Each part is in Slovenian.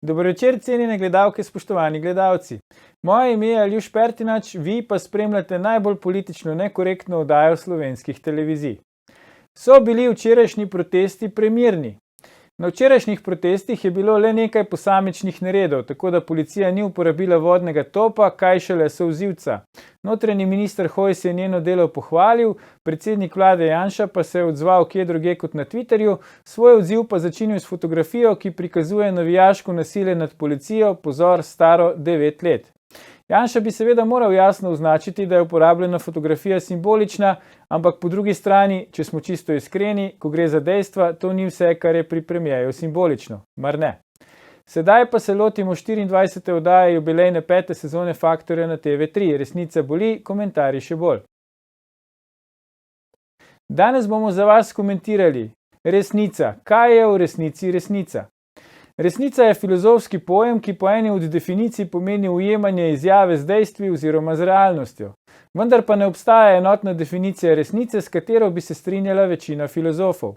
Dober večer, cenjene gledalke, spoštovani gledalci. Moje ime je Aljuš Pertinač, vi pa spremljate najbolj politično nekorektno oddajo slovenskih televizij. So bili včerajšnji protesti premirni? Na včerajšnjih protestih je bilo le nekaj posamičnih neredov, tako da policija ni uporabila vodnega topa, kaj šele solzivca. Notranji minister Hojs je njeno delo pohvalil, predsednik vlade Janša pa se je odzval kje drugje kot na Twitterju, svoj odziv pa začinil s fotografijo, ki prikazuje navijaško nasilje nad policijo, pozor, staro 9 let. Janša bi seveda moral jasno označiti, da je uporabljena fotografija simbolična, ampak po drugi strani, če smo čisto iskreni, ko gre za dejstva, to ni vse, kar je pri premierju simbolično, mar ne? Sedaj pa se lotimo 24. oddaje jubilejne 5. sezone Faktorja na TV3. Resnica boli, komentarji še bolj. Danes bomo za vas komentirali resnica. Kaj je v resnici resnica? Resnica je filozofski pojem, ki po eni od definicij pomeni ujemanje izjave z dejstvi oziroma z realnostjo. Vendar pa ne obstaja enotna definicija resnice, s katero bi se strinjala večina filozofov.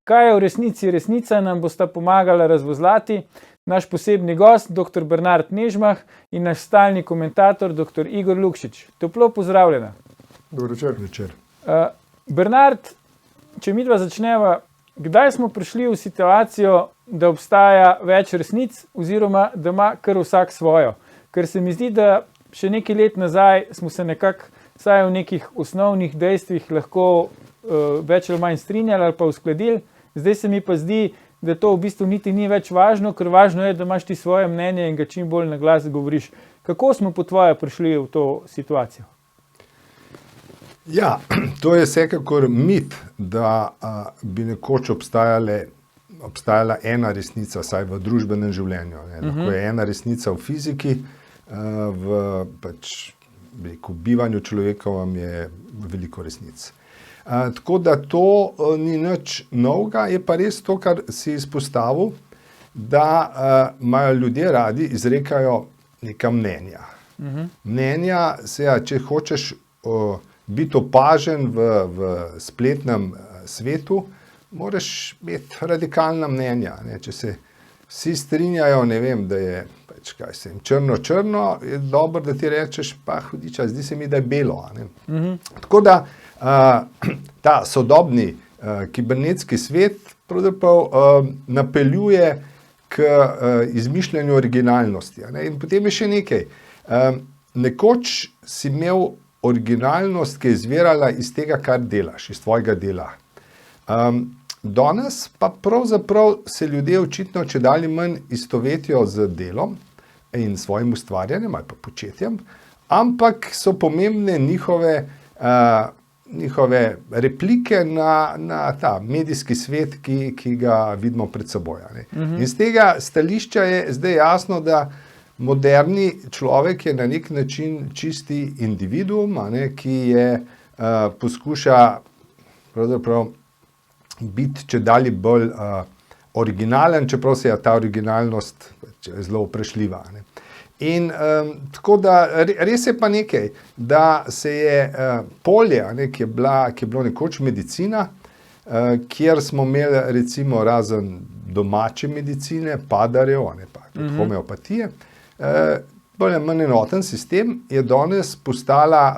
Kaj je v resnici resnica, nam bosta pomagala razvozlati naš posebni gost, dr. Bernard Nežmah, in naš stalni komentator, dr. Igor Lukšič. Toplo pozdravljena. Dobro večer. Bernard, če midva začneva, kdaj smo prišli v situacijo, da obstaja več resnic oziroma da ima kar vsak svojo? Ker se mi zdi, da še nekaj let nazaj smo se nekako, vsaj v nekih osnovnih dejstvih, lahko več ali manj strinjali ali pa uskladili. Zdaj se mi pa zdi, da to v bistvu niti ni več važno, ker važno je, da imaš ti svoje mnenje in ga čim bolj na glas govoriš. Kako smo po tvoje prišli v to situacijo? Ja, to je vsekakor mit, da bi nekoč obstajala ena resnica, saj v družbenem življenju. Lahko je ena resnica v fiziki, v bivanju človekovem je veliko resnic. Tako da to ni nič novega, je pa res to, kar si izpostavil, da imajo ljudje radi, izrekajo neka mnenja. Mnenja, če hočeš biti opažen v spletnem svetu, moraš imeti radikalna mnenja. Če se vsi strinjajo, ne vem, da je črno, je dobro, da ti rečeš, pa hudiča, zdi se mi, da je belo. Tako da ta sodobni kibernetski svet pravzaprav napeljuje k izmišljanju originalnosti. In potem je še nekaj. Nekoč si imel originalnost, ki je izvirala iz tega, kar delaš, iz tvojega dela. Danes pa pravzaprav se ljudje očitno čedalje manj istovetijo z delom in svojim ustvarjanjem ali pa početjem, ampak so pomembne njihove replike na ta medijski svet, ki ga vidimo pred seboj. In z tega stališča je zdaj jasno, da moderni človek je na nek način čisti individuum, ki poskuša pravzaprav biti čedalje bolj originalen, čeprav se je ta originalnost zelo vprašljiva. In tako da res je pa nekaj, da se je polje, ki je bilo nekoč medicina, kjer smo imeli recimo razen domače medicine, padarjev, pa homeopatije, bolj ali manj enoten sistem, je danes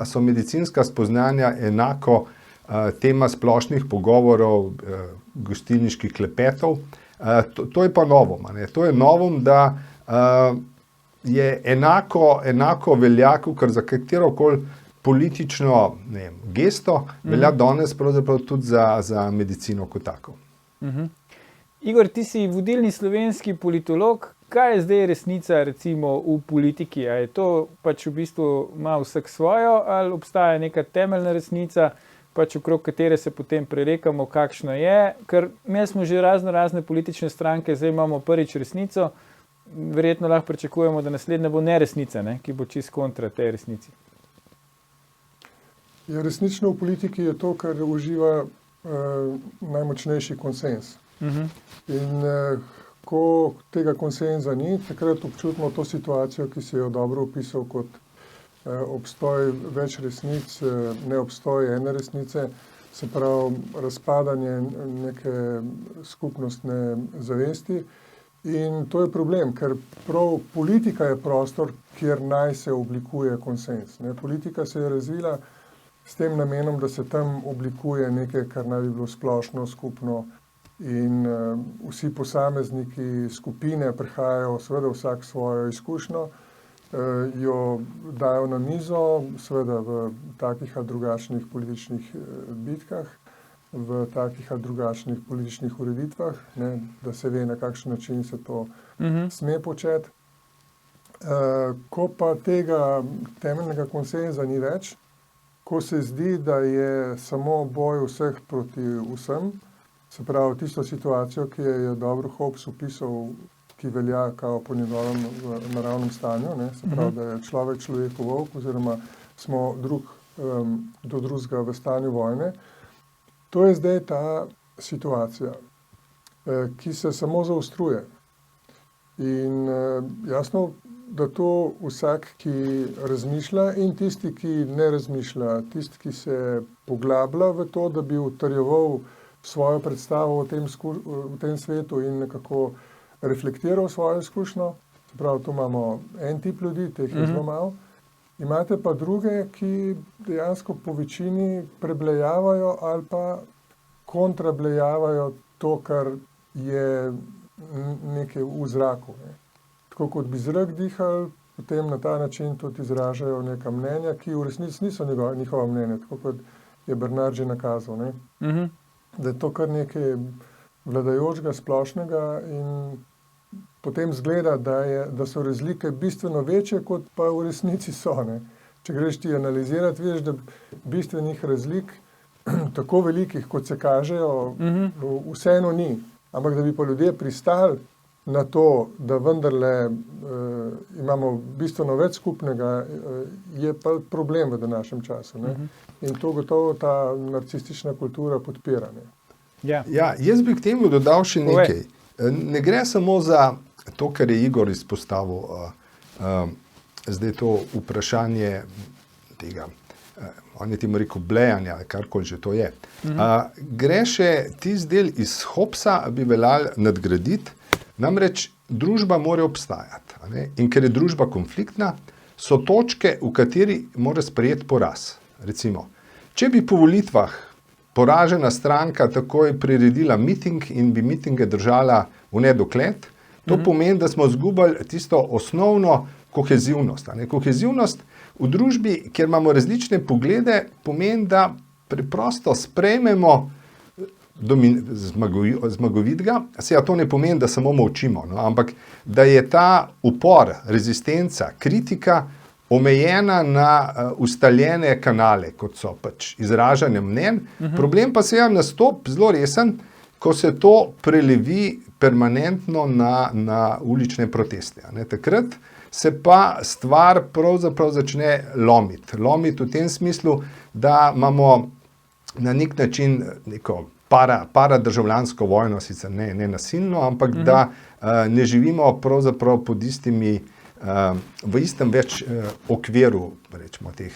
so medicinska spoznanja enako tema splošnih pogovorov, gostilniških klepetov. To je pa novum. To je novum, da je enako velja, kot za katerokoli politično gesto, velja danes pravzaprav tudi za medicino kot tako. Igor, ti si vodilni slovenski politolog. Kaj je zdaj resnica recimo v politiki? A je to pač v bistvu ima vsak svojo ali obstaja neka temeljna resnica, pač okrog katere se potem prerekamo, kakšna je? Ker imeli smo že razne politične stranke, zdaj imamo prvič resnico, verjetno lahko pričakujemo, da naslednja bo neresnica, ki bo čist kontra tej resnici. Ja, resnično v politiki je to, kar uživa najmočnejši konsens. In ko tega konsenza ni, takrat občutimo to situacijo, ki si jo dobro opisal kot obstoj več resnic, ne obstoj ene resnice, se pravi razpadanje neke skupnostne zavesti In to je problem, ker prav politika je prostor, kjer naj se oblikuje konsens. Ne? Politika se je razvila s tem namenom, da se tam oblikuje nekaj, kar naj bi bilo splošno, skupno in vsi posamezniki skupine prihajajo, seveda vsak svojo izkušnjo, jo dajo na mizo, seveda v takih ali drugačnih političnih bitkah, v takih ali drugačnih političnih ureditvah, ne, da se ve, na kakšen način se to sme početi. Ko pa tega temeljnega konsenza ni več, ko se zdi, da je samo boj vseh proti vsem, se pravi tisto situacijo, ki je dobro Hobbes opisal, ki velja kao po njegovem naravnem stanju, ne, se pravi, da je človek človeku volk oziroma smo drug do drugega v stanju vojne. To je zdaj ta situacija, ki se samo zaostruje. In jasno, da to vsak, ki razmišlja in tisti, ki ne razmišlja, tisti, ki se poglablja v to, da bi utrjeval svojo predstavo v tem svetu in nekako reflektiral svojo izkušnjo. Se pravi, tu imamo en tip ljudi, teh je zelo malo. Imate pa druge, ki dejansko po večini preblejavajo ali pa kontrablejavajo to, kar je nekaj v zraku. Ne. Tako kot bi zrak dihali, potem na ta način tudi izražajo neka mnenja, ki v resnici niso njihova mnenja, tako kot je Bernard že nakazal. Ne. Da je to kar nekaj vladajočega, splošnega in potem zgleda, da so razlike bistveno večje, kot pa v resnici so. Ne. Če greš ti analizirati, vidiš, da bistvenih razlik tako velikih, kot se kažejo, vseeno ni. Ampak da bi pa ljudje pristali na to, da vendarle imamo bistveno več skupnega, je pa problem v današnjem času. Ne. In to gotovo ta narcistična kultura podpira. Ne. Ja, jaz bi k temu dodal še nekaj. Ne gre samo za to, kar je Igor izpostavil, zdaj to vprašanje tega, on je temu rekel blejanja, karkoli že to je. Gre še tisti del iz Hobbesa, bi veljalo nadgraditi, namreč družba mora obstajati. A ne? In ker je družba konfliktna, so točke, v kateri mora sprejeti poraz. Recimo, če bi po volitvah poražena stranka takoj priredila miting in bi mitinge držala v nedogled, to pomeni, da smo izgubili tisto osnovno kohezivnost. A ne? Kohezivnost v družbi, kjer imamo različne poglede, pomeni, da preprosto sprejmemo zmagovitega. Seveda to ne pomeni, da samo molčimo, no? Ampak da je ta upor, rezistenca, kritika omejena na ustaljene kanale, kot so pač izražanje mnenj. Problem pa seveda nastopi zelo resen, ko se to prelevi permanentno na ulične proteste. Ne? Takrat se pa stvar pravzaprav začne lomiti. Lomiti v tem smislu, da imamo na nek način neko paradržavljansko vojno, sicer ne nasilno, ampak da ne živimo pravzaprav pod istimi, v istem več okviru, rečemo teh.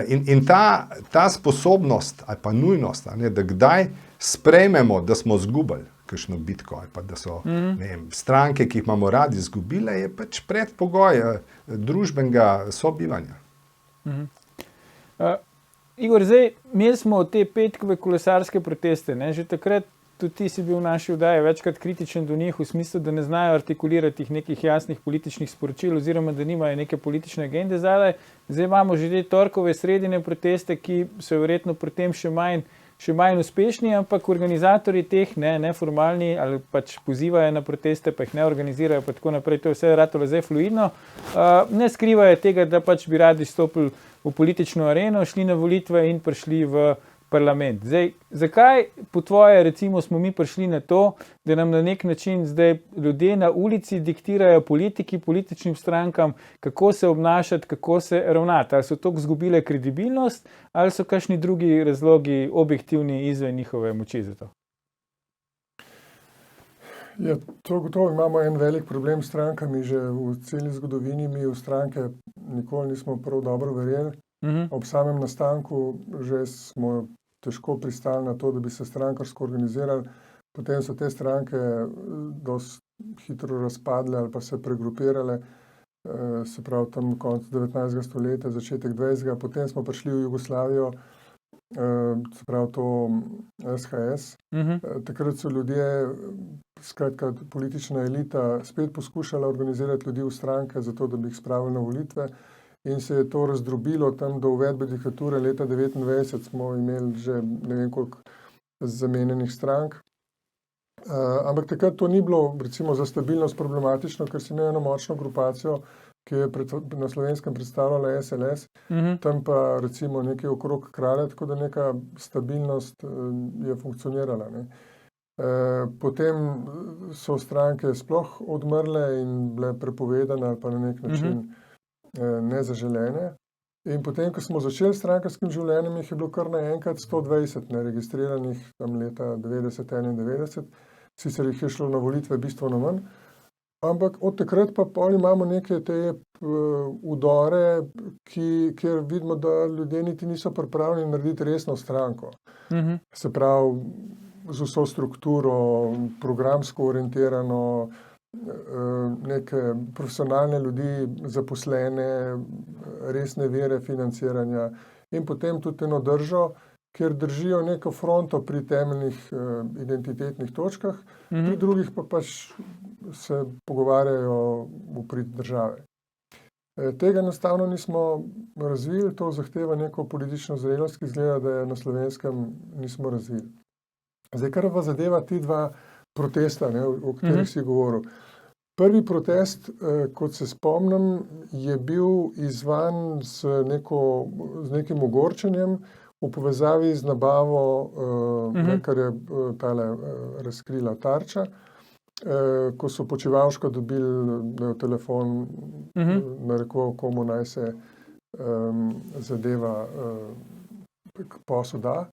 In ta sposobnost ali pa nujnost, da kdaj sprejmemo, da smo izgubili kakšno bitko ali pa da so ne vem, stranke, ki jih imamo radi, izgubile, je pač predpogoj družbenega sobivanja. Igor, zdaj, imeli smo te petkove kolesarske proteste, ne? Že takrat tudi ti si bil v naši oddaji večkrat kritičen do njih, v smislu, da ne znajo artikulirati nekih jasnih političnih sporočil oziroma da nimajo neke politične agende zadaj. Zdaj imamo že te torkove sredine proteste, ki so verjetno pri tem še manj uspešni, ampak organizatorji teh, neformalni ali pač pozivajo na proteste, pa jih ne organizirajo, pa tako naprej, to je vse ratalo zdaj fluidno, ne skrivajo tega, da pač bi radi stopili v politično areno, šli na volitve in prišli v parlament. Zdaj, zakaj po tvoje, recimo, smo mi prišli na to, da nam na nek način zdaj ljudje na ulici diktirajo politiki, političnim strankam, kako se obnašati, kako se ravnati? Ali so toliko izgubile kredibilnost, ali so kakšni drugi razlogi objektivni izven njihove moči za to? Ja, to gotovo imamo en velik problem s strankami, že v celi zgodovini mi v stranke nikoli nismo prav dobro verjeli. Ob samem nastanku že smo težko pristali na to, da bi se strankarsko organizirali. Potem so te stranke dosti hitro razpadle ali pa se pregrupirale, se pravi tam konec 19. stoletja, začetek 20. Potem smo prišli v Jugoslavijo, se pravi to SHS. Takrat so ljudje, skratka politična elita, spet poskušala organizirati ljudi v stranke, zato da bi jih spravili na volitve. In se je to razdrobilo tam do uvedbe diktature leta 1929, smo imeli že ne vem koliko zamenjenih strank. Ampak takrat to ni bilo recimo za stabilnost problematično, ker si imel eno močno grupacijo, ki je na Slovenskem predstavljala SLS, tam pa recimo nekaj okrog Kralja, tako da neka stabilnost je funkcionirala. Ne. Potem so stranke sploh odmrle in bile prepovedane ali pa na nek način nezaželene. In potem, ko smo začeli s strankarskim življenjem, jih je bilo kar naenkrat 120 neregistriranih tam leta 90-91. Sicer jih je šlo na volitve bistveno manj, ampak od takrat pa imamo neke te udore, kjer vidimo, da ljudje niti niso pripravljeni narediti resno stranko. Se pravi, z vso strukturo, programsko orientirano, neke profesionalne ljudi, zaposlene, resne vire financiranja in potem tudi eno držo, kjer držijo neko fronto pri temeljnih identitetnih točkah, pri drugih pa pač se pogovarjajo v prid države. Tega enostavno nismo razvili, to zahteva neko politično zrelost, ki izgleda, da je na Slovenskem nismo razvili. Zdaj, kar pa zadeva ti dva protesta, ne, o katerih si govoril. Prvi protest, kot se spomnim, je bil izvan z nekim ogorčenjem v povezavi z nabavo, kar je tale razkrila Tarča, ko so Počivalška dobili telefon, narekoval, komu naj se zadeva posel da.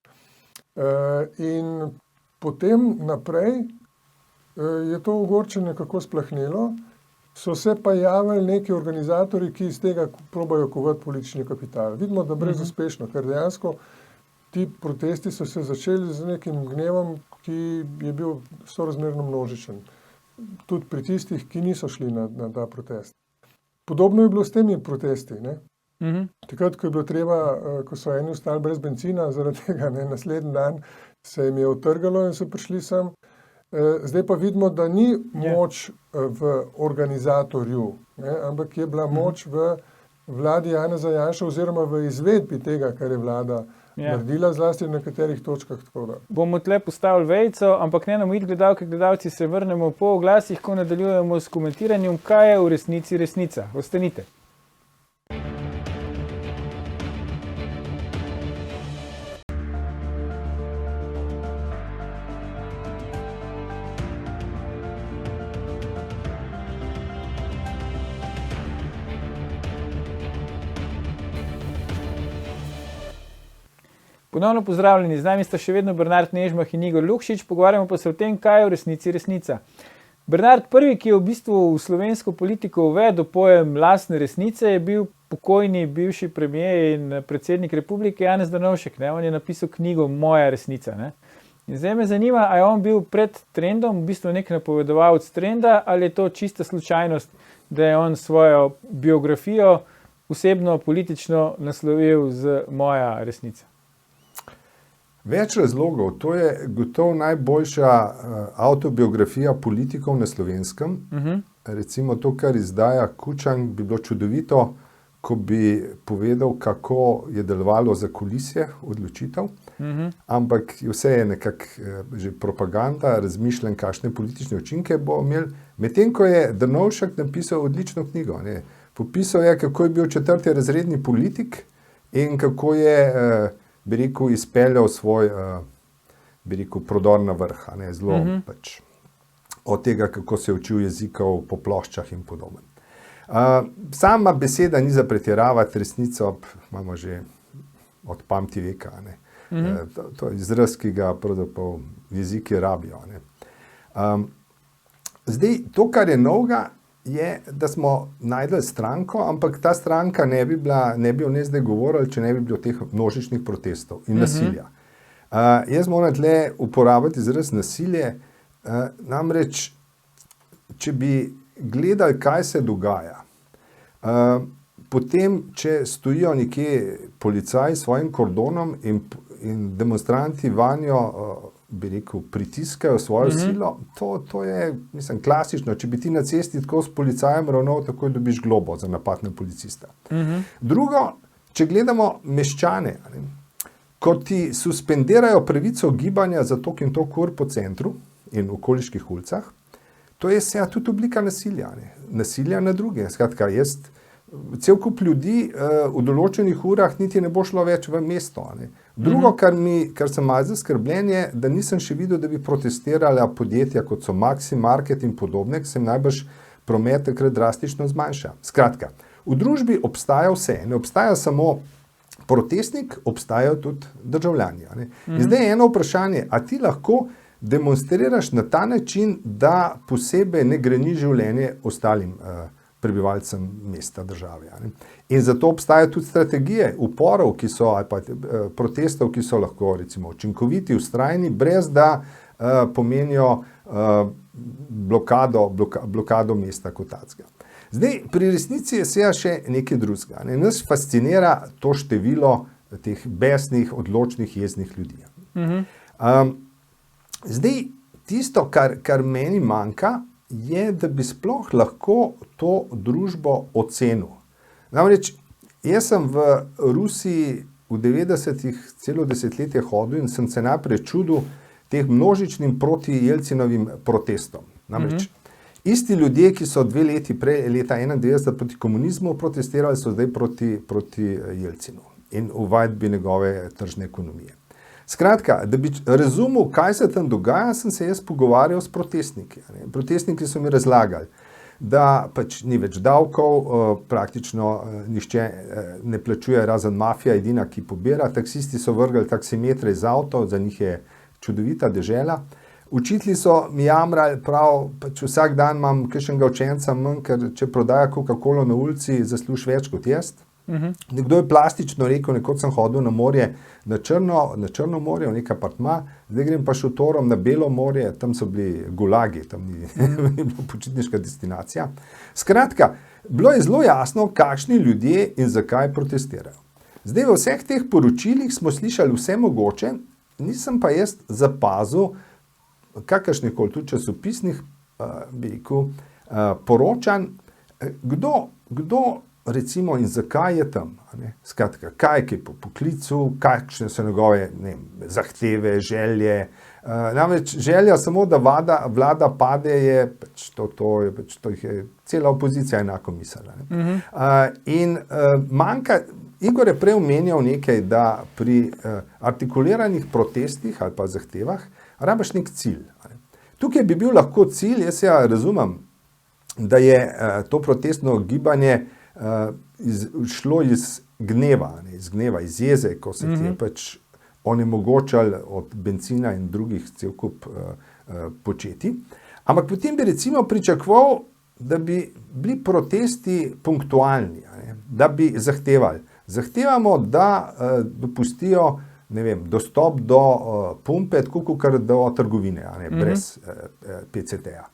In potem naprej je to ogorčenje kako splahnelo, so se pa javili neki organizatorji, ki iz tega probajo kovati politični kapital. Vidimo, da brezuspešno, ker dejansko ti protesti so se začeli z nekim gnevom, ki je bil sorazmerno množičen. Tudi pri tistih, ki niso šli na ta protest. Podobno je bilo s temi protesti, ne? Takrat, ko je bilo treba, ko so eni ostali brez bencina, zaradi tega, ne, naslednji dan se jim je utrgalo in so prišli sem. Zdaj pa vidimo, da ni moč v organizatorju, ne, ampak je bila moč v vladi Janeza Janše oziroma v izvedbi tega, kar je vlada naredila, zlasti na nekaterih točkah. Bomo tle postavili vejico, ampak ne nam iti gledalke, gledalci, se vrnemo po oglasih, ko nadaljujemo s komentiranjem, kaj je v resnici resnica. Ostanite. Ponovno pozdravljeni, z nami sta še vedno Bernard Nežmah in Igor Lukšič, pogovarjamo pa se o tem, kaj je v resnici resnica. Bernard, prvi, ki je v bistvu v slovensko politiko uvedel pojem lastne resnice, je bil pokojni bivši premier in predsednik republike Janez Drnovšek. Ne? On je napisal knjigo Moja resnica. Ne? In zdaj me zanima, a je on bil pred trendom, v bistvu nek napovedovalec trenda, ali je to čista slučajnost, da je on svojo biografijo osebno, politično naslovil z Moja resnica. Več razlogov. To je gotovo najboljša avtobiografija politikov na Slovenskem. Recimo to, kar izdaja Kučan, bi bilo čudovito, ko bi povedal, kako je delovalo za kulisje odločitev. Ampak vse je nekako že propaganda, razmišljen, kakšne politične učinke bo imel. Medtem ko je Drnovšek napisal odlično knjigo. Ne. Popisal je, kako je bil 4. razredni politik in kako je bi rekel, izpeljal svoj, bi rekel, prodor na vrh, ne, zelo pač od tega, kako se je učil jezikov po ploščah in podobno. Sama beseda ni za pretiravati, resnico imamo že od pamti veka, ne. To je izraz, ki ga pravzaprav jeziki rabijo, ne. Zdaj, to, kar je novega, je, da smo najdli stranko, ampak ta stranka ne bi o njej zdaj govorili, če ne bi bilo teh množičnih protestov in nasilja. Jaz moram tle uporabiti izraz nasilje, namreč če bi gledali, kaj se dogaja, potem, če stojijo nekje policaji s svojim kordonom in demonstranti vanjo, bi rekel, pritiskajo svojo silo, to je, mislim, klasično. Če bi ti na cesti tako s policajem ravnal, takoj dobiš globo za napad na policista. Drugo, če gledamo meščane, ko ti suspendirajo pravico gibanja za toliko in toliko ur po centru in okoliških ulicah, to je tudi oblika nasilja, nasilja na druge. Skratka, cel kup ljudi v določenih urah niti ne bo šlo več v mesto. Drugo, kar sem malo zaskrbljen, je, da nisem še videl, da bi protestirala podjetja, kot so Maxi Market in podobne, ki se jim najbrž promet takrat drastično zmanjša. Skratka, v družbi obstaja vse, ne obstaja samo protestnik, obstajajo tudi državljani. In zdaj je eno vprašanje, a ti lahko demonstriraš na ta način, da posebej ne greni življenje ostalim prebivalcem mesta, države. In zato obstajajo tudi strategije uporov, ali pa protestov, ki so lahko recimo učinkoviti, vztrajni, brez da pomenijo blokado mesta kot takega. Zdaj, pri resnici je še nekaj drugega. Nas fascinira to število teh besnih, odločnih, jeznih ljudi. Zdaj, tisto, kar meni manjka, je, da bi sploh lahko to družbo ocenil. Namreč, jaz sem v Rusiji v 90-ih celo desetletje hodil in sem se najprej čudil teh množičnim proti Jelcinovim protestom. Namreč, isti ljudje, ki so 2 leti prej, leta 1991 proti komunizmu protestirali, so zdaj proti Jelcinu in uvedbi njegove tržne ekonomije. Skratka, da bi razumel, kaj se tam dogaja, sem se jaz pogovarjal s protestniki. Protestniki so mi razlagali, da pač ni več davkov, praktično nihče ne plačuje, razen mafija, edina, ki pobira. Taksisti so vrgli taksimetre iz avtov, za njih je čudovita dežela. Učitelji so mi jamrali, pač vsak dan imam kakšnega učenca manj, ker če prodaja Coca-Colo na ulici, zasluži več kot jaz. Nekdo je plastično rekel, nekoč sem hodil na morje, na Črno morje, v nek apartma, zdaj grem pa šotorom na Belo morje, tam so bili gulagi, tam ni bila počitniška destinacija. Skratka, bilo je zelo jasno, kakšni ljudje in zakaj protestirajo. Zdaj, v vseh teh poročilih smo slišali vse mogoče, nisem pa jaz zapazil kakršnikoli tudi časopisnih, bi rekel, poročanj, kdo recimo in zakaj je tam. Skratka, kaj je po poklicu, kakšne so njegove zahteve, želje. Namreč želja samo, da vlada pade, je cela opozicija enako mislila. In manjka, Igor je prej omenjal nekaj, da pri artikuliranih protestih ali pa zahtevah rabiš nek cilj. Tukaj bi bil lahko cilj, jaz razumem, da je to protestno gibanje šlo iz gneva, iz jeze, ko se ti je pač onemogočal od bencina in drugih cel kup početi. Ampak potem bi recimo pričakoval, da bi bili protesti punktualni, da bi zahtevali. Zahtevamo, da dopustijo, dostop do pumpe, tako kot do trgovine, brez PCT-ja.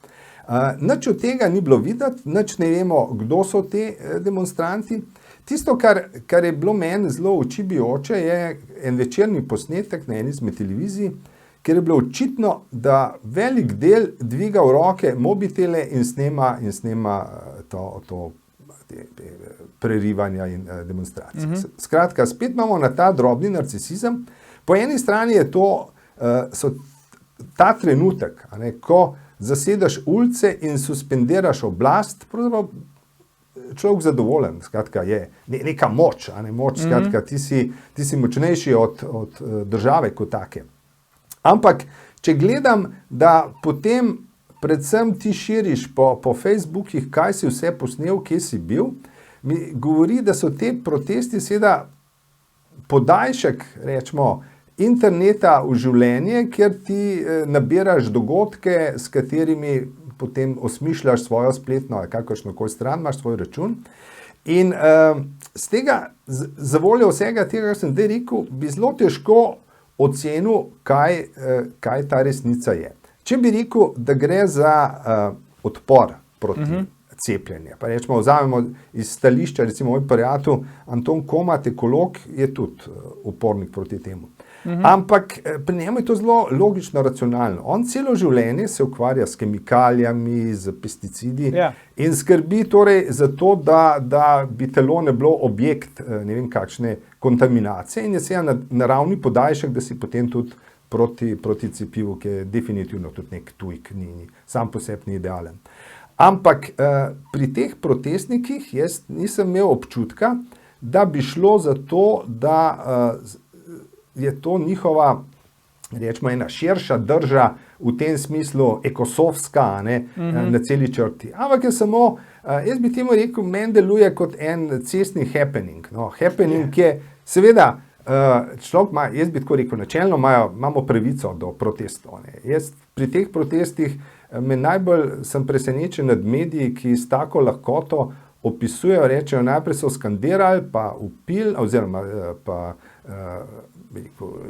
Nič od tega ni bilo videti, nič ne vemo, kdo so te demonstranti. Tisto, kar je bilo meni zelo oči bijoče, je en večerni posnetek na eni izmed televizij, kjer je bilo očitno, da velik del dviga v roke mobitele in snema to prerivanja in demonstracije. Skratka, spet imamo na ta drobni narcisizem. Po eni strani je ta trenutek, ko zasedaš ulice in suspendiraš oblast, pravzaprav človek zadovoljen, skratka je neka moč, skratka ti si močnejši od države kot take. Ampak, če gledam, da potem predvsem ti širiš po Facebookih, kaj si vse posnel, kje si bil, mi govori, da so te protesti seveda podaljšek, rečemo, interneta v življenje, kjer ti nabiraš dogodke, s katerimi potem osmišljaš svojo spletno ali kakršnokoli stran, imaš svoj račun. In z tega, za voljo vsega tega, kar sem zdaj rekel, bi zelo težko ocenil, kaj ta resnica je. Če bi rekel, da gre za odpor proti cepljenju. Pa rečemo, vzamemo iz stališča, recimo moj prijatelj Anton Komat, ekolog, je tudi upornik proti temu. Ampak pri njemu je to zelo logično, racionalno. On celo življenje se ukvarja s kemikalijami, z pesticidi in skrbi torej za to, da bi telo ne bilo objekt ne vem kakšne kontaminacije in je seveda naravni podaljšek, da si potem tudi proti cepivu, ki je definitivno tudi nek tujk, sam po sebi ni idealen. Ampak pri teh protestnikih jaz nisem imel občutka, da bi šlo za to, da je to njihova, rečemo, ena širša drža v tem smislu ekosovska, na celi črti. Ampak je samo, jaz bi temu rekel, meni deluje kot en cestni happening. No, happening je, seveda, človek ima, jaz bi tako rekel, načelno imamo pravico do protestov. Jaz pri teh protestih najbolj sem presenečen nad mediji, ki s tako lahkoto opisujejo, rečejo, najprej so skandirali, pa vpili, oziroma pa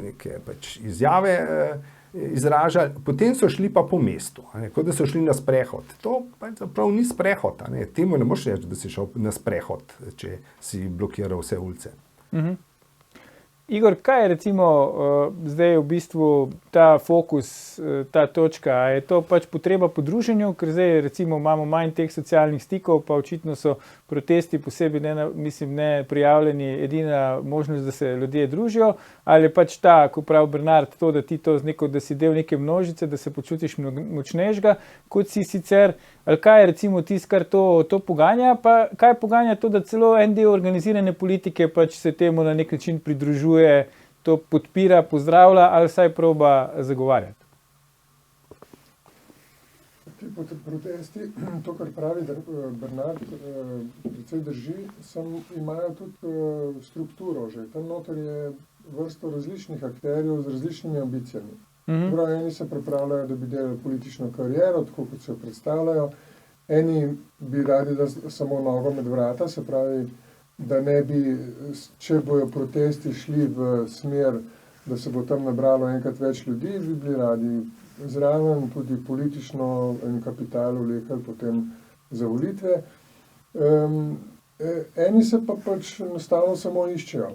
neke izjave izražali, potem so šli pa po mestu, kot da so šli na sprehod. To prav ni sprehod, temu ne moreš reči, da si šel na sprehod, če si blokiral vse ulice. Igor, kaj je recimo zdaj v bistvu ta fokus, ta točka? A je to pač potreba po druženju, ker zdaj recimo imamo manj teh socialnih stikov, pa očitno so protesti posebej ne prijavljeni, edina možnost, da se ljudje družijo, ali je pač ta, ko pravi Bernard, to, da ti to da si del neke množice, da se počutiš močnejšega, kot si sicer, ali kaj je recimo tisto, kar to poganja, pa kaj poganja to, da celo en del organizirane politike pač se temu na nek način pridružuje, to podpira, pozdravlja ali vsaj proba zagovarjati? Ti protesti, to, kar pravi Bernard, precej drži, imajo tudi strukturo že. Tam noter je vrsto različnih akterjev z različnimi ambicijami. Prav, eni se pripravljajo, da bi delali politično kariero, tako kot se jo predstavljajo. Eni bi radi, da samo nogo med vrata, se pravi, da ne bi, če bojo protesti šli v smer, da se bo tam nabralo enkrat več ljudi, bi bili radi zraven, tudi politično en kapital vlekali potem za volitve. Eni se pa pač enostavno samo iščejo.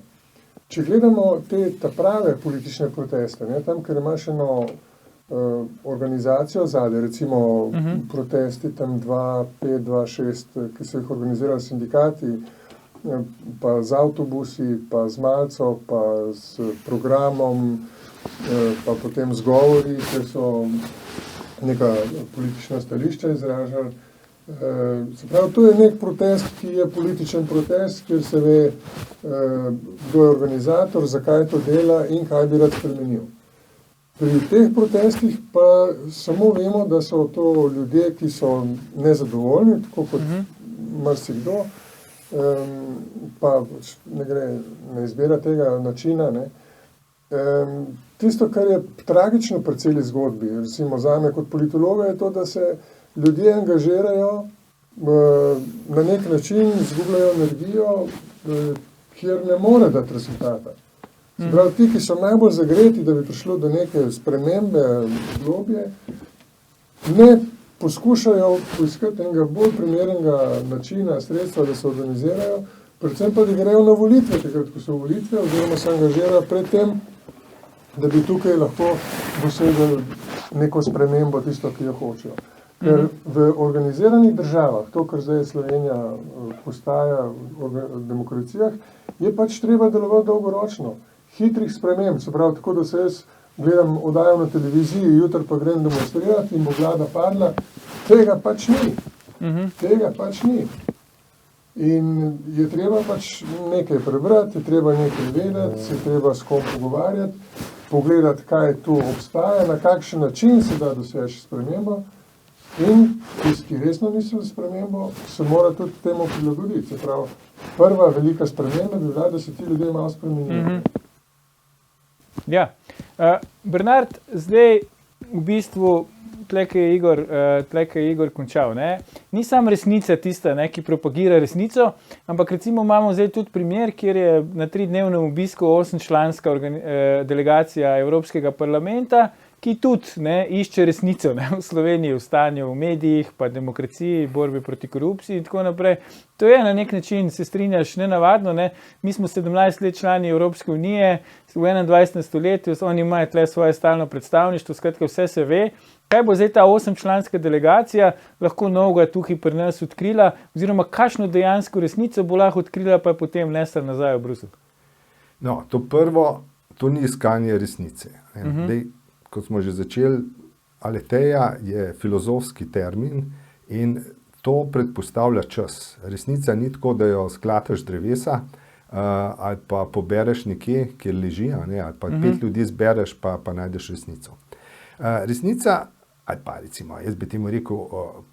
Če gledamo te prave politične proteste, tam, ker imaš eno organizacijo zadaj, recimo protesti tam 2.5, 2.6, ki so jih organizirali sindikati, pa z avtobusi, pa z malco, pa s programom, pa potem z govori, ki so neka politična stališča izražali. Se pravi, to je nek protest, ki je političen protest, kjer se ve, kdo je organizator, zakaj to dela in kaj bi rad spremenil. Pri teh protestih pa samo vemo, da so to ljudje, ki so nezadovoljni, tako kot marsikdo, pa ne izbira tega načina. Tisto, kar je tragično pri celi zgodbi, recimo zame kot politologa, je to, da se ljudje angažirajo, na nek način izgubljajo energijo, kjer ne more dati rezultata. Prav, ti, ki so najbolj zagreti, da bi prišlo do neke spremembe globje, ne poskušajo poiskati enega bolj primernega načina, sredstva, da se organizirajo, predvsem pa, da grejo na volitve, takrat, ko so volitve, oziroma se angažirajo pred tem, da bi tukaj lahko dosegli neko spremembo, tisto, ki jo hočejo. Ker v organiziranih državah, to, kar zdaj Slovenija postaja v demokracijah, je pač treba delovati dolgoročno. Hitrih sprememb, se pravi tako, da se jaz gledam oddajo na televiziji, jutri pa grem demonstrirati in bo vlada padla, tega pač ni. Tega pač ni. In je treba pač nekaj prebrati, je treba nekaj vedeti, se treba s kom pogovarjati, pogledati, kaj tu obstaja, na kakšen način se da doseči spremembo. In tisti, ki resno misli spremembo, se mora tudi temu prilagoditi. Se pravi, prva velika sprememba bi bila, da se ti ljudje malo spremenijo. Ja. Bernard, zdaj v bistvu tleke je Igor končal. Ni samo resnica tista, ki propagira resnico, ampak recimo imamo zdaj tudi primer, kjer je na 3-dnevnem obisku 8-članska delegacija Evropskega parlamenta, ki tudi išče resnico v Sloveniji, v stanju v medijih, pa demokraciji, borbi proti korupciji in tako naprej. To je na nek način, se strinjaš, nenavadno. Mi smo 17 let člani Evropske unije, v 21. stoletju, oni imajo tle svoje stalno predstavništvo, skratka vse se ve. Kaj bo zdaj ta 8-članska delegacija lahko novega tukaj pri nas odkrila, oziroma kakšno dejansko resnico bo lahko odkrila, pa potem nesla nazaj v Bruselj? No, to prvo, to ni iskanje resnice. Dej, kot smo že začeli, aletheia je filozofski termin in to predpostavlja čas. Resnica ni tako, da jo sklataš drevesa ali pa pobereš nekje, kjer leži, ali pa 5 ljudi zbereš, pa najdeš resnico. Resnica, ali pa recimo, jaz bi temu rekel,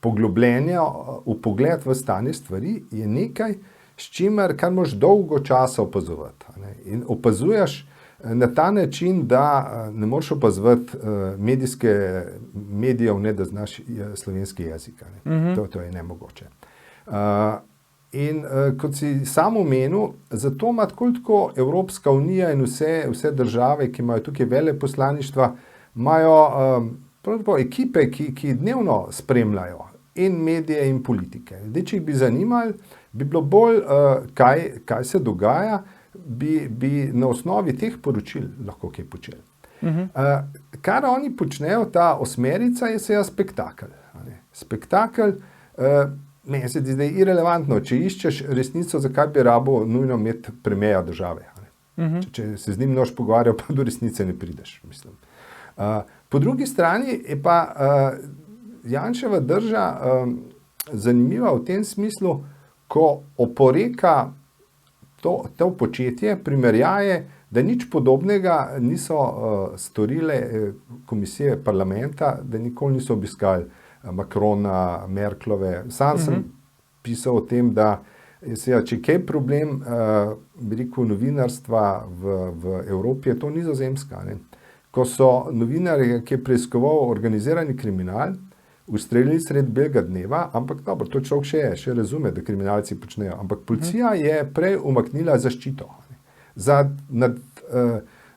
poglobljenje, vpogled v stanje stvari je nekaj, s čimer, kar moraš dolgo časa opazovati. In opazuješ na ta način, da ne moreš opazovati medijev, ne da znaš slovenski jezik. To je nemogoče. In kot si sam omenil, zato ima tako Evropska unija in vse države, ki imajo tukaj veleposlaništva, imajo ekipe, ki dnevno spremljajo in medije in politike. Zdaj, če jih bi zanimali, bi bilo bolj, kaj se dogaja, bi na osnovi teh poročil lahko kaj počeli. Kar oni počnejo, ta osmerica, je seveda spektakel. Spektakel, meni se zdi irelevantno, če iščeš resnico, zakaj bi rabo nujno imeti premierja države. Če se z njim noš pogovarjal, pa do resnice ne prideš, mislim. Po drugi strani je pa Janševa drža zanimiva v tem smislu, ko oporeka to početje, primerjaje, da nič podobnega niso storile komisije parlamenta, da nikoli niso obiskali Macrona, Merklove. Sam sem pisal o tem, da če kaj problem, bi rekel, novinarstva v Evropi, je to Nizozemska. Ko so novinarji, ki je preiskoval organizirani kriminal, ustrelili sred belega dneva, ampak dobro, to človek še razume, da kriminalci počnejo, ampak policija je prej umaknila zaščito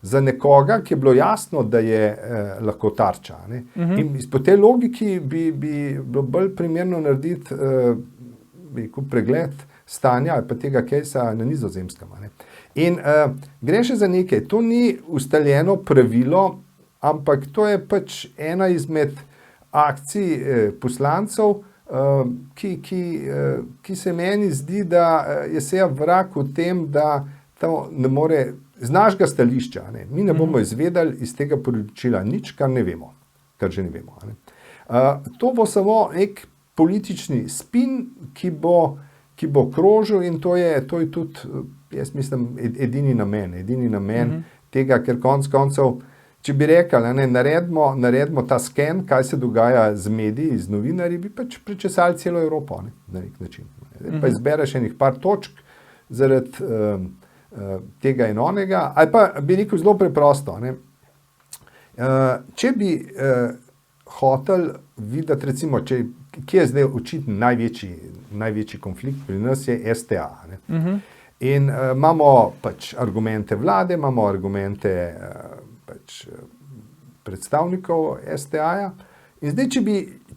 za nekoga, ki je bilo jasno, da je lahko tarča. In po tej logiki bi bilo bolj primerno narediti pregled stanja ali pa tega kejsa na Nizozemskem. In gre še za nekaj, to ni ustaljeno pravilo, ampak to je pač ena izmed akcij poslancev, ki se meni zdi, da je seja vrag v tem, da to ne more, z našega stališča, mi ne bomo izvedeli iz tega poročila nič, kar ne vemo, kar že ne vemo. To bo samo nek politični spin, ki bo krožil in to je tudi, jaz mislim, edini namen tega, ker konec koncev, če bi rekli, naredimo ta sken, kaj se dogaja z mediji, z novinarji, bi pač prečesali celo Evropo, na nek način. Pa izbereš enih par točk zaradi tega in onega, ali pa bi rekel zelo preprosto. Če bi hotel videti, recimo, kje je zdaj očitno največji konflikt pri nas, je STA. In imamo pač argumente vlade, imamo argumente predstavnikov STA-ja. In zdaj,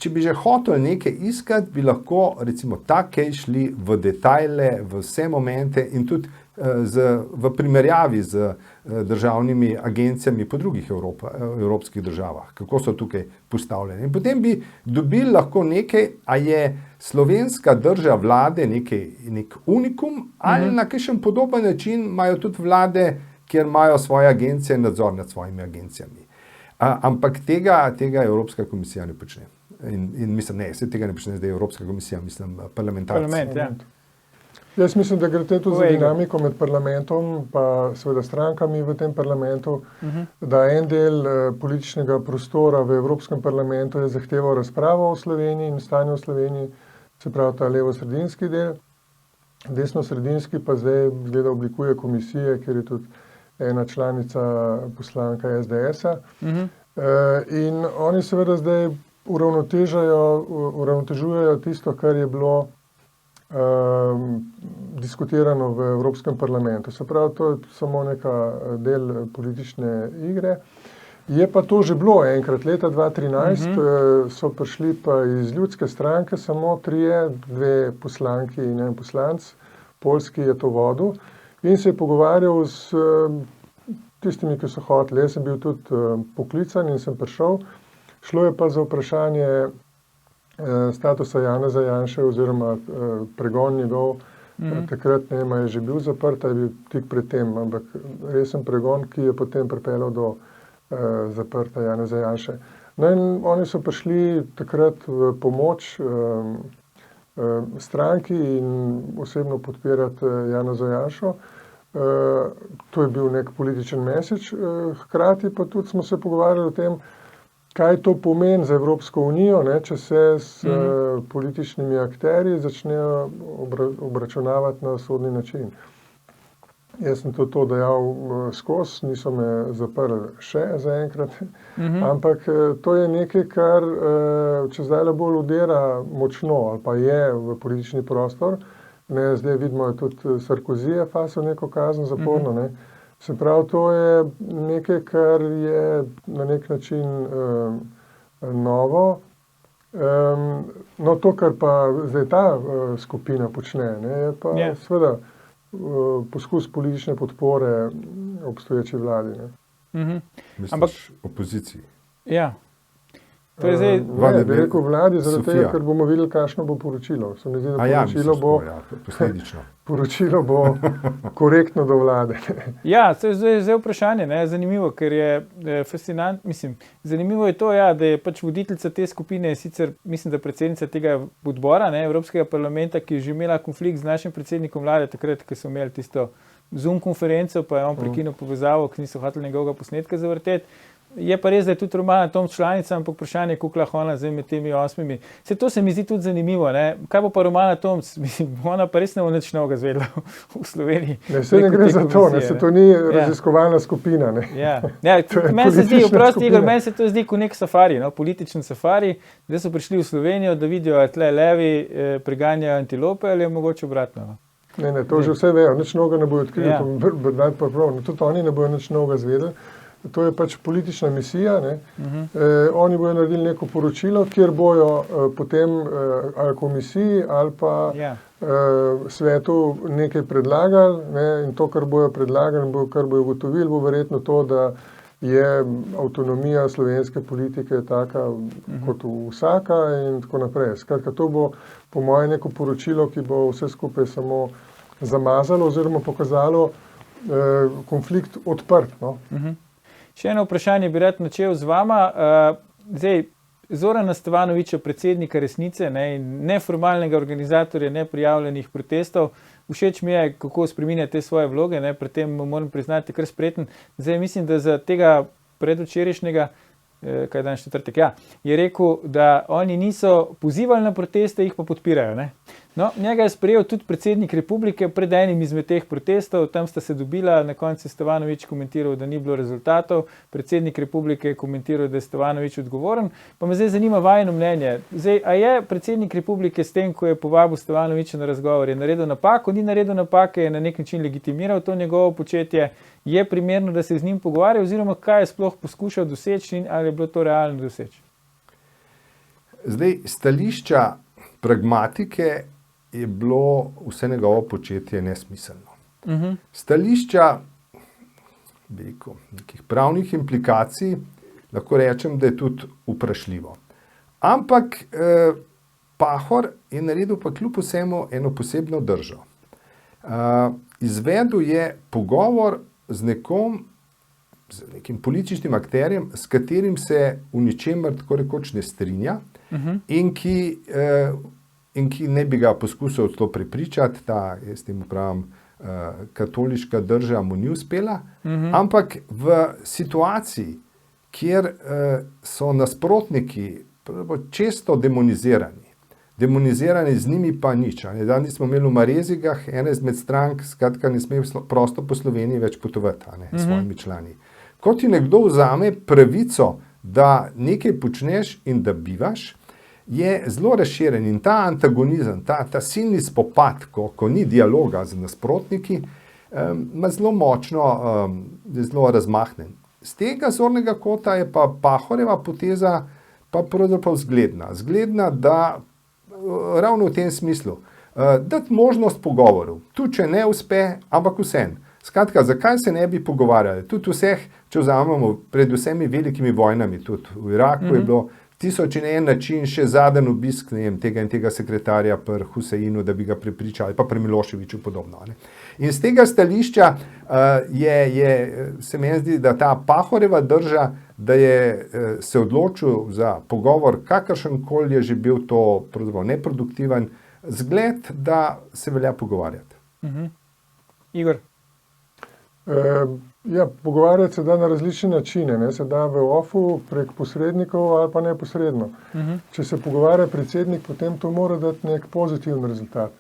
če bi že hotel nekaj iskati, bi lahko recimo takej šli v detajle, v vse momente in tudi v primerjavi z državnimi agencijami po drugih evropskih državah, kako so tukaj postavljene. In potem bi dobili lahko nekaj, a je slovenska drža vlade nek unikum, ali na kakšen podoben način imajo tudi vlade, kjer imajo svoje agencije in nadzor nad svojimi agencijami. Ampak tega Evropska komisija ne počne. In mislim, tega ne počne zdaj Evropska komisija, mislim, parlamentarci. Parlament, ja. Jaz mislim, da gre tudi za dinamiko med parlamentom pa seveda strankami v tem parlamentu, da en del političnega prostora v Evropskem parlamentu je zahteval razpravo o Sloveniji in stanju v Sloveniji, se pravi ta levo-sredinski del, desno-sredinski pa zdaj zgleda oblikuje komisije, kjer je tudi ena članica poslanka SDS-a. In oni seveda zdaj uravnotežujejo tisto, kar je bilo diskutirano v Evropskem parlamentu. Se pravi, to je samo neka del politične igre. Je pa to že bilo enkrat, leta 2013 so prišli pa iz ljudske stranke samo 3, 2 poslanki in 1 poslanec, poljski je to vodil in se je pogovarjal s tistimi, ki so hoteli. Jaz sem bil tudi poklican in sem prišel. Šlo je pa za vprašanje statusa Janeza Janše oziroma pregon njegov. Takrat, ne vem, je že bil zaprt, je bil tik pred tem, ampak resen pregon, ki je potem pripeljal do zaprta Janeza Janše. No in oni so prišli takrat v pomoč stranki in osebno podpirati Janeza Janšo. To je bil nek političen message, hkrati pa tudi smo se pogovarjali o tem, kaj to pomeni za Evropsko unijo, ne, če se s političnimi akterji začnejo obračunavati na sodni način. Jaz sem to dejal skozi, niso me zaprli še zaenkrat, ampak to je nekaj, kar če zdaj bolj udira močno ali pa je v politični prostor. Ne, zdaj vidimo, je tudi Sarkozy je fasil neko kazen zaporno. Ne. Se pravi, to je nekaj, kar je na nek način novo. No, to, kar pa zdaj ta skupina počne, ne, je pa seveda poskus politične podpore obstoječi vladi. Ne. Misliš opoziciji? Ja. To je zdaj... Ne, bi rekel vladi, zaradi tega, ker bomo videli, kakšno bo poročilo. Se mi zdi, da poročilo bo korektno do vlade. Ja, to je zdaj vprašanje, ne, zanimivo, ker je zanimivo je to, ja, da je pač voditeljica te skupine, sicer mislim, da predsednica tega odbora, ne, Evropskega parlamenta, ki je že imela konflikt z našim predsednikom vlade, takrat, ko so imeli tisto Zoom konferenco, pa je on prekinil povezavo, ki niso hoteli njegovega posnetka zavrteti. Je pa res, da je tudi Romana Tomc članica, ampak vprašanje, koliko lahko ona zdaj med temi 8. To se mi zdi tudi zanimivo. Ne? Kaj bo pa Romana Tomc? Ona pa res ne bo nič novega zvedela v Sloveniji. Ne, se ne gre za to, ne, se to ni raziskovalna skupina. Ne. Ja, meni se zdi, oprosti Igor, meni se to zdi kot nek safari, no? Političen safari, da so prišli v Slovenijo, da vidijo, da tle levi preganjajo antilope ali je mogoče obratno. No? Ne, to že vse vejo, nič novega ne bojo odkrili, tudi oni ne bojo nič novega zvedeli. To je pač politična misija. Ne. Oni bojo naredili neko poročilo, kjer bojo potem ali komisiji ali pa svetu nekaj predlagali. Ne, in to, kar bojo predlagali, kar bojo ugotovili, bo verjetno to, da je avtonomija slovenske politike taka kot vsaka in tako naprej. Skratka, to bo po mojem neko poročilo, ki bo vse skupaj samo zamazalo oziroma pokazalo konflikt odprt. No. Še eno vprašanje bi rad načel z vama. Zdaj, Zorana Stevanovića, predsednika Resnice, ne neformalnega organizatorja neprijavljenih protestov. Všeč mi je, kako spreminja te svoje vloge, ne, pri tem moram priznati, kar spreten. Zdaj mislim, da za tega predvčerajšnjega, kaj je dan četrtek, je rekel, da oni niso pozivali na proteste, jih pa podpirajo. Ne. No, njega je sprejel tudi predsednik republike pred enim izmed teh protestov, tam sta se dobila, na koncu je Stevanović komentiral, da ni bilo rezultatov, predsednik republike je komentiral, da je Stevanović odgovoren, pa me zdaj zanima vajino mnenje. Zdaj, a je predsednik republike s tem, ko je povabil Stevanovića na razgovor, je naredil napako, ni naredil napake, je na nek način legitimiral to njegovo početje, je primerno, da se z njim pogovarja, oziroma kaj je sploh poskušal doseči in ali je bilo to realno doseči? Zdaj, stališča pragmatike je bilo vse njegovo početje nesmiselno. Stališča nekih pravnih implikacij lahko rečem, da je tudi vprašljivo. Ampak Pahor je naredil pa kljub vsemu eno posebno držo. Izvedel je pogovor z nekim političnim akterjem, s katerim se v ničemer tako rekoč ne strinja in ki ne bi ga poskušal to prepričati, jaz temu pravim, katoliška drža mu ni uspela, ampak v situaciji, kjer so nasprotniki često demonizirani, z njimi pa nič. Danes smo imeli v Marezigah ene izmed strank, skratka ne sme prosto po Sloveniji več potovati s svojimi člani. Ko ti nekdo vzame pravico, da nekaj počneš in da bivaš, je zelo razširjen in ta antagonizem, ta silni spopad, ko ni dialoga z nasprotniki, ima zelo močno, zelo razmahnen. z tega zornega kota je pa Pahorjeva poteza pa pravzaprav zgledna. Zgledna, da ravno v tem smislu, dati možnost pogovorov. Tu, če ne uspe, ampak vsem. Skratka, zakaj se ne bi pogovarjali? Tudi vseh, če vzamemo pred vsemi velikimi vojnami, tudi v Iraku je bilo 1001 način, še zadnji obisk tega in tega sekretarja pri Huseinu, da bi ga prepričali, pa pri Miloševiću podobno. Ne. In z tega stališča se meni zdi, da ta Pahorjeva drža, da je se odločil za pogovor, kakršenkoli je že bil to neproduktiven zgled, da se velja pogovarjati. Igor? Ja, pogovarjati se da na različne načine, ne? Se da v ofu prek posrednikov ali pa neposredno. Če se pogovarja predsednik, potem to mora dati nek pozitiven rezultat.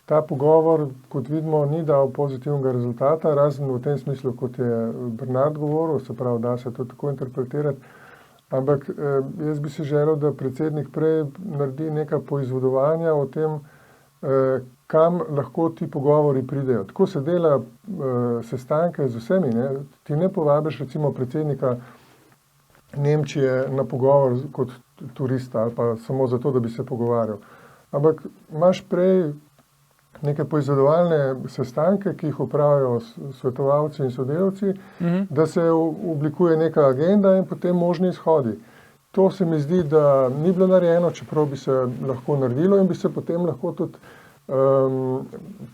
Ta pogovor, kot vidimo, ni dal pozitivnega rezultata, razen v tem smislu, kot je Bernard govoril, se pravi, da se to tako interpretirati. Ampak jaz bi si želel, da predsednik prej naredi neka poizvedovanja o tem, kam lahko ti pogovori pridejo. Tako se dela sestanke z vsemi. Ne? Ti ne povabiš recimo predsednika Nemčije na pogovor kot turista ali pa samo zato, da bi se pogovarjal. Ampak imaš prej neke poizvedovalne sestanke, ki jih opravijo svetovalci in sodelavci, da se oblikuje neka agenda in potem možni izhodi. To se mi zdi, da ni bilo narejeno, čeprav bi se lahko naredilo in bi se potem lahko tudi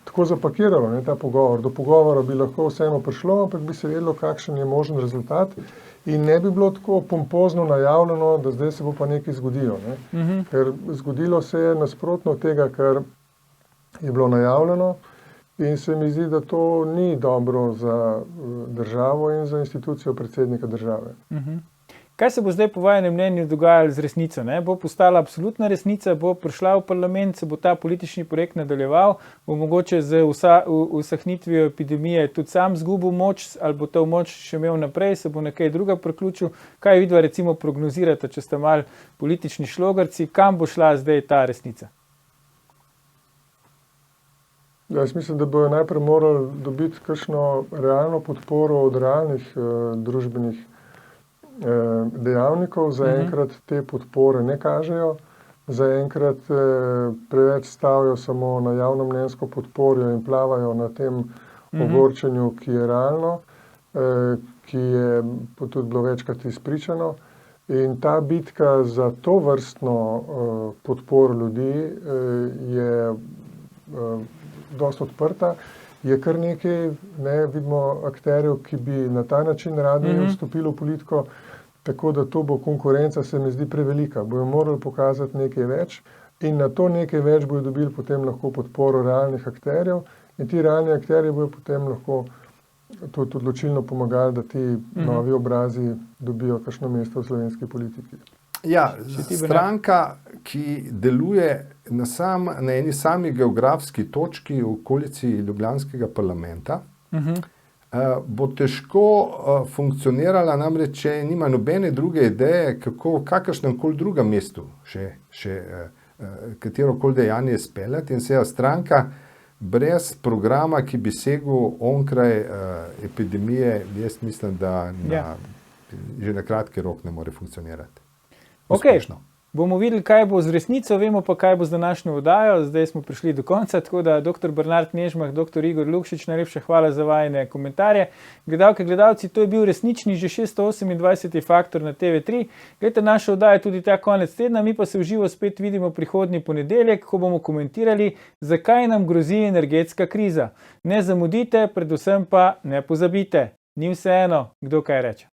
tako zapakiralo, ne, ta pogovor. Do pogovora bi lahko vseeno prišlo, ampak bi se vedelo, kakšen je možen rezultat in ne bi bilo tako pompozno najavljeno, da zdaj se bo pa nekaj zgodilo. Ne. Ker zgodilo se je nasprotno od tega, kar je bilo najavljeno in se mi zdi, da to ni dobro za državo in za institucijo predsednika države. Kaj se bo zdaj po vašem mnenju dogajalo z resnico? Ne? Bo postala absolutna resnica, bo prišla v parlament, se bo ta politični projekt nadaljeval, bo mogoče z usahnitvijo epidemije tudi sam zgubil moč, ali bo to moč še imel naprej, se bo nekaj druga priključil. Kaj vidva recimo prognozirate, če ste mal politični šlogarci, kam bo šla zdaj ta resnica? Jaz mislim, da bojo najprej morali dobiti kakšno realno podporo od realnih družbenih dejavnikov. Zaenkrat te podpore ne kažejo, zaenkrat preveč stavijo samo na javnomnenjsko podporo in plavajo na tem ogorčenju, ki je realno, ki je tudi bilo večkrat izpričano. In ta bitka za to vrstno podporo ljudi je dosti odprta. Je kar nekaj, vidimo akterjev, ki bi na ta način radi vstopili v politiko, tako da to bo konkurenca, se mi zdi prevelika. Bojo morali pokazati nekaj več in na to nekaj več bojo dobili potem lahko podporo realnih akterjev in ti realni akterji bojo potem lahko tudi odločilno pomagali, da ti novi obrazi dobijo kakšno mesto v slovenski politiki. Ja, stranka, ki deluje na eni sami geografski točki v okolici ljubljanskega parlamenta, bo težko funkcionirala, namreč če nima nobene druge ideje, kako v kakršnemkoli drugem mestu še katerokoli dejanje speljati, in se je stranka brez programa, ki bi segel onkraj epidemije, jaz mislim, da že na kratki rok ne more funkcionirati. Uspešno. Bomo videli, kaj bo z resnico, vemo pa, kaj bo z današnjo oddajo. Zdaj smo prišli do konca, tako da dr. Bernard Nežmah, dr. Igor Lukšič, najlepša hvala za vajine komentarje. Gledalke, gledalci, to je bil resnični že 628. Faktor na TV3. Gledajte našo oddajo tudi ta konec tedna, mi pa se v živo spet vidimo prihodnji ponedeljek, ko bomo komentirali, zakaj nam grozi energetska kriza. Ne zamudite, predvsem pa ne pozabite. Ni vseeno, kdo kaj reče.